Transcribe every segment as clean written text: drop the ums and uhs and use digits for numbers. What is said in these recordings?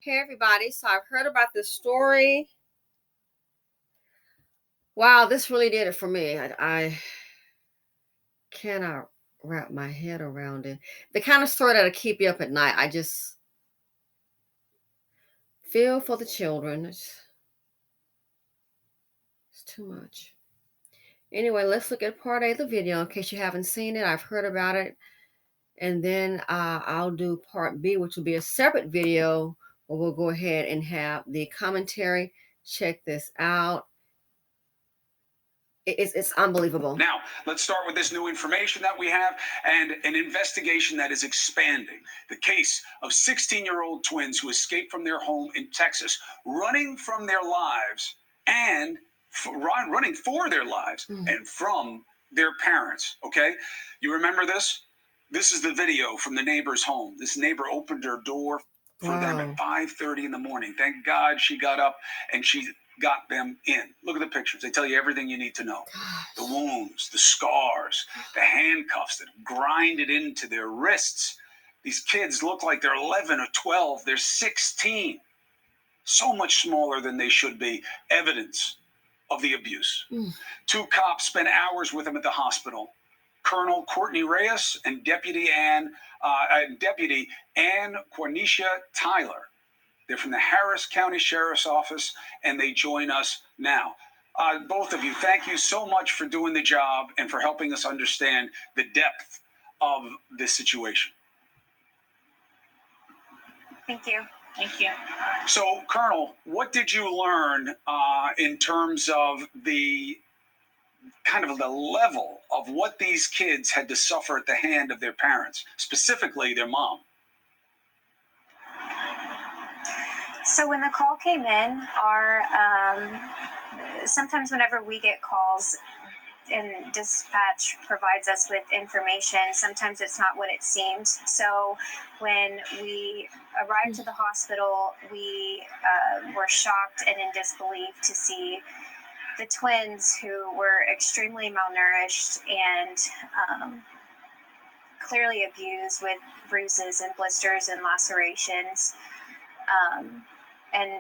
Hey everybody, so I've heard about this story. Wow, this really did it for me. I cannot wrap my head around it. The kind of story that'll keep you up at night. I just feel for the children. It's too much. Anyway, let's look at part A of the video in case you haven't seen it. I've heard about it. And then I'll do part B, which will be a separate video where we'll go ahead and have the commentary. Check this out. It's unbelievable. Now, let's start with this new information that we have and an investigation that is expanding. The case of 16-year-old twins who escaped from their home in Texas, running from their lives and running for their lives and from their parents. Okay? You remember this? This is the video from the neighbor's home. This neighbor opened her door for them at 5:30 in the morning. Thank God she got up and she got them in. Look at the pictures. They tell you everything you need to know. The wounds, the scars, the handcuffs that grinded into their wrists. These kids look like they're 11 or 12. They're 16. So much smaller than they should be. Evidence of the abuse. Two cops spent hours with them at the hospital. Colonel Courtney Reyes and Deputy Ann Cornecia Tyler. They're from the Harris County Sheriff's Office, and they join us now. Both of you, thank you so much for doing the job and for helping us understand the depth of this situation. Thank you. Thank you. So, Colonel, what did you learn in terms of the kind of the level of what these kids had to suffer at the hand of their parents, specifically their mom? So when the call came in, sometimes whenever we get calls and dispatch provides us with information, sometimes it's not what it seems. So when we arrived to the hospital, we were shocked and in disbelief to see the twins who were extremely malnourished and clearly abused with bruises and blisters and lacerations. And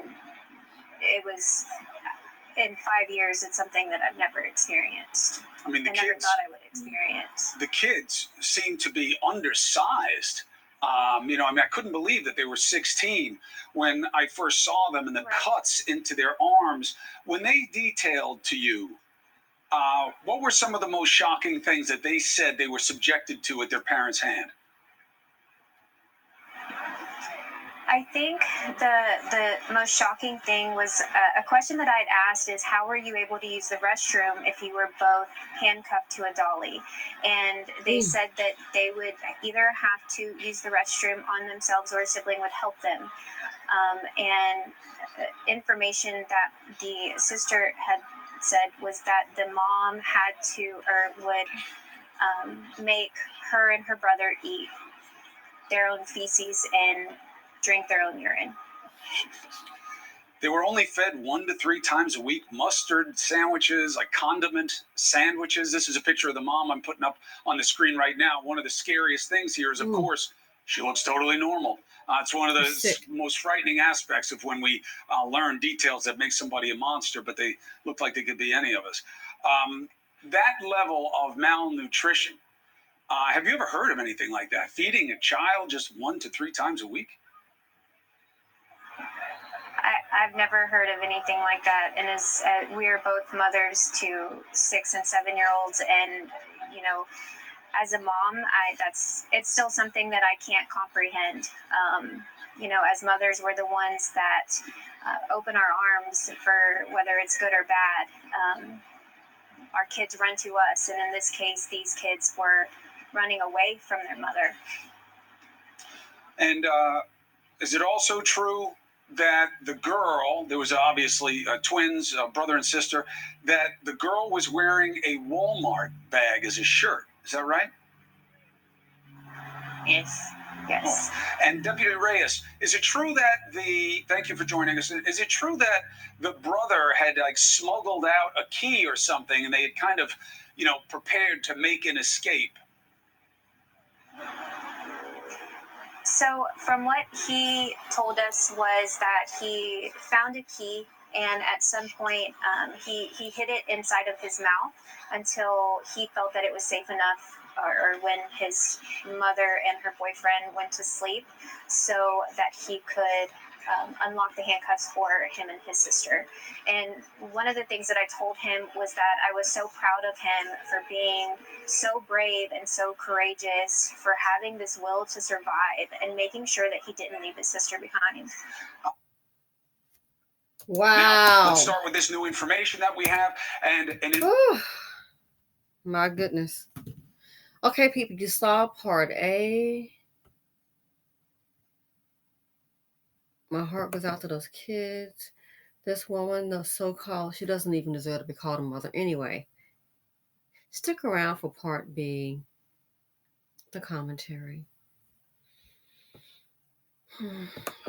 it was, in 5 years, it's something that I've never experienced. I mean, never thought I would experience. The kids seem to be undersized. I couldn't believe that they were 16 when I first saw them and the cuts into their arms. When they detailed to you, what were some of the most shocking things that they said they were subjected to at their parents' hand? I think the most shocking thing was a question that I'd asked is, how were you able to use the restroom if you were both handcuffed to a dolly? And they said that they would either have to use the restroom on themselves or a sibling would help them. And information that the sister had said was that the mom had to or would make her and her brother eat their own feces and drink their own urine. They were only fed 1 to 3 times a week, mustard sandwiches, like condiment sandwiches. This is a picture of the mom I'm putting up on the screen right now. One of the scariest things here is, of course, she looks totally normal. It's one of the most frightening aspects of when we learn details that make somebody a monster, but they look like they could be any of us. That level of malnutrition, have you ever heard of anything like that? Feeding a child just 1 to 3 times a week? I've never heard of anything like that. And as we are both mothers to 6 and 7-year-olds, and as a mom, it's still something that I can't comprehend. As mothers, we're the ones that open our arms for whether it's good or bad. Our kids run to us, and in this case, these kids were running away from their mother. And is it also true that the girl, there was obviously twins, brother and sister, that the girl was wearing a Walmart bag as a shirt? Is that right? Yes. Yes. Oh. And Deputy Reyes, is it true that thank you for joining us, is it true that the brother had smuggled out a key or something and they had kind of, prepared to make an escape? So, from what he told us, was that he found a key, and at some point, he hid it inside of his mouth until he felt that it was safe enough, or when his mother and her boyfriend went to sleep, so that he could unlock the handcuffs for him and his sister. And one of the things that I told him was that I was so proud of him for being so brave and so courageous, for having this will to survive and making sure that he didn't leave his sister behind. Wow. Now, let's start with this new information that we have. My goodness. Okay, people, you saw part A. My heart goes out to those kids. This woman, the so-called, she doesn't even deserve to be called a mother anyway. Stick around for part B, the commentary.